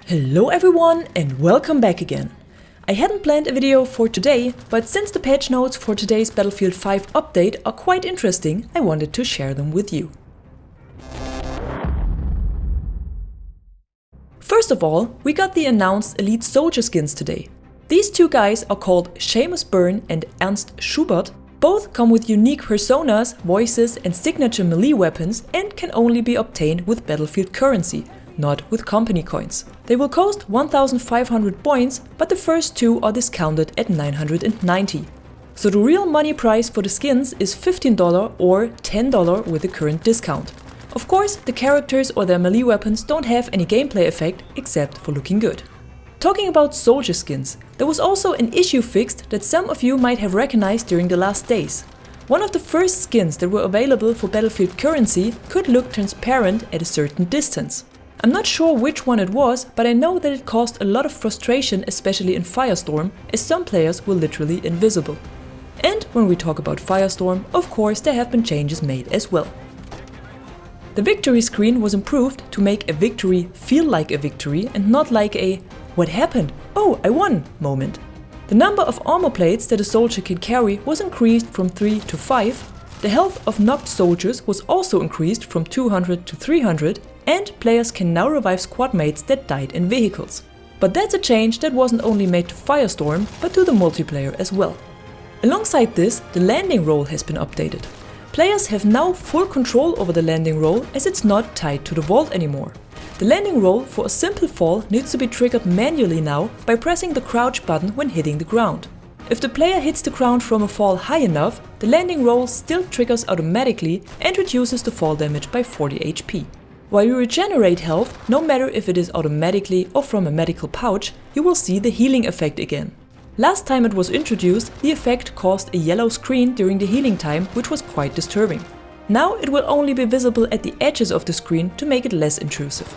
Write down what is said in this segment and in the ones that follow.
Hello everyone and welcome back again. I hadn't planned a video for today, but since the patch notes for today's Battlefield 5 update are quite interesting, I wanted to share them with you. First of all, we got the announced Elite Soldier skins today. These two guys are called Seamus Byrne and Ernst Schubert. Both come with unique personas, voices and signature melee weapons and can only be obtained with Battlefield currency, not with company coins. They will cost 1500 points, but the first two are discounted at 990. So the real money price for the skins is $15 or $10 with the current discount. Of course, the characters or their melee weapons don't have any gameplay effect except for looking good. Talking about soldier skins, there was also an issue fixed that some of you might have recognized during the last days. One of the first skins that were available for Battlefield currency could look transparent at a certain distance. I'm not sure which one it was, but I know that it caused a lot of frustration, especially in Firestorm, as some players were literally invisible. And when we talk about Firestorm, of course there have been changes made as well. The victory screen was improved to make a victory feel like a victory and not like a "what happened? Oh, I won" moment. The number of armor plates that a soldier can carry was increased from 3 to 5. The health of knocked soldiers was also increased from 200 to 300, and players can now revive squad mates that died in vehicles. But that's a change that wasn't only made to Firestorm, but to the multiplayer as well. Alongside this, the landing roll has been updated. Players have now full control over the landing roll as it's not tied to the vault anymore. The landing roll for a simple fall needs to be triggered manually now by pressing the crouch button when hitting the ground. If the player hits the ground from a fall high enough, the landing roll still triggers automatically and reduces the fall damage by 40 HP. While you regenerate health, no matter if it is automatically or from a medical pouch, you will see the healing effect again. Last time it was introduced, the effect caused a yellow screen during the healing time, which was quite disturbing. Now it will only be visible at the edges of the screen to make it less intrusive.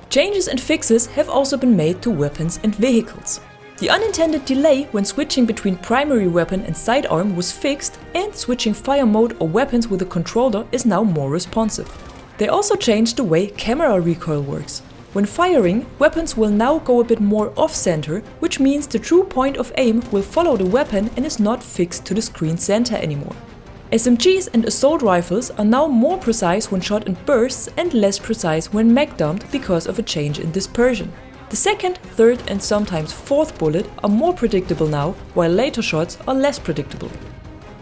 Changes and fixes have also been made to weapons and vehicles. The unintended delay when switching between primary weapon and sidearm was fixed, and switching fire mode or weapons with a controller is now more responsive. They also changed the way camera recoil works. When firing, weapons will now go a bit more off-center, which means the true point of aim will follow the weapon and is not fixed to the screen center anymore. SMGs and assault rifles are now more precise when shot in bursts and less precise when mag dumped because of a change in dispersion. The second, third and sometimes fourth bullet are more predictable now, while later shots are less predictable.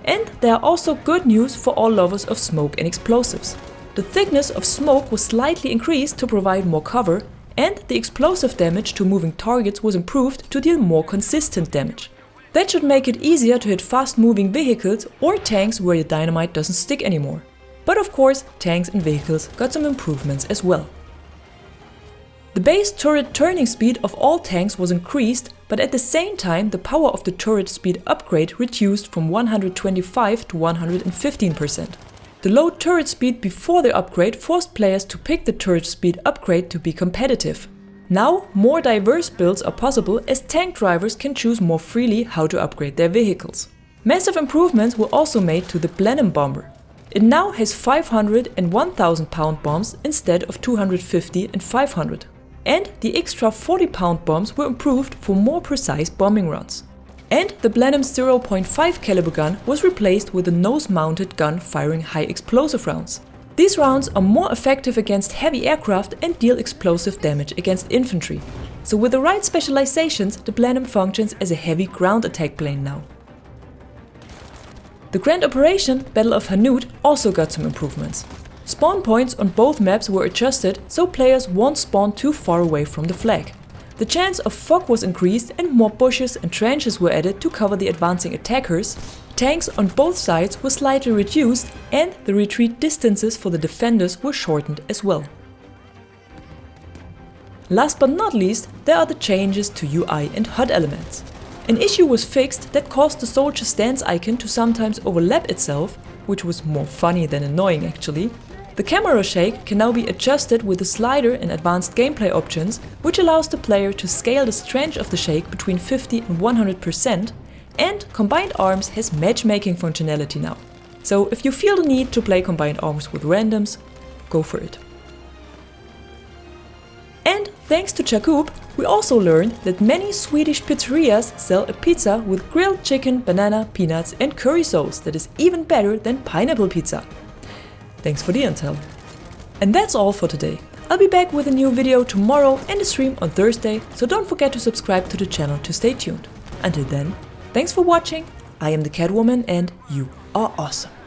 And there are also good news for all lovers of smoke and explosives. The thickness of smoke was slightly increased to provide more cover, and the explosive damage to moving targets was improved to deal more consistent damage. That should make it easier to hit fast-moving vehicles or tanks where your dynamite doesn't stick anymore. But of course, tanks and vehicles got some improvements as well. The base turret turning speed of all tanks was increased, but at the same time the power of the turret speed upgrade reduced from 125 to 115%. The low turret speed before the upgrade forced players to pick the turret speed upgrade to be competitive. Now, more diverse builds are possible as tank drivers can choose more freely how to upgrade their vehicles. Massive improvements were also made to the Blenheim bomber. It now has 500 and 1000 pound bombs instead of 250 and 500. And the extra 40 pound bombs were improved for more precise bombing runs. And the Blenheim 0.5 caliber gun was replaced with a nose-mounted gun firing high explosive rounds. These rounds are more effective against heavy aircraft and deal explosive damage against infantry. So with the right specializations, the Blenheim functions as a heavy ground attack plane now. The Grand Operation Battle of Hanout also got some improvements. Spawn points on both maps were adjusted so players won't spawn too far away from the flag. The chance of fog was increased and more bushes and trenches were added to cover the advancing attackers. Tanks on both sides were slightly reduced and the retreat distances for the defenders were shortened as well. Last but not least, there are the changes to UI and HUD elements. An issue was fixed that caused the soldier stance icon to sometimes overlap itself, which was more funny than annoying actually. The camera shake can now be adjusted with a slider and advanced gameplay options, which allows the player to scale the strength of the shake between 50 and 100%, and Combined Arms has matchmaking functionality now. So if you feel the need to play Combined Arms with randoms, go for it. Thanks to Jakub, we also learned that many Swedish pizzerias sell a pizza with grilled chicken, banana, peanuts and curry sauce that is even better than pineapple pizza. Thanks for the intel. And that's all for today. I'll be back with a new video tomorrow and a stream on Thursday, so don't forget to subscribe to the channel to stay tuned. Until then, thanks for watching, I am the Catwoman and you are awesome.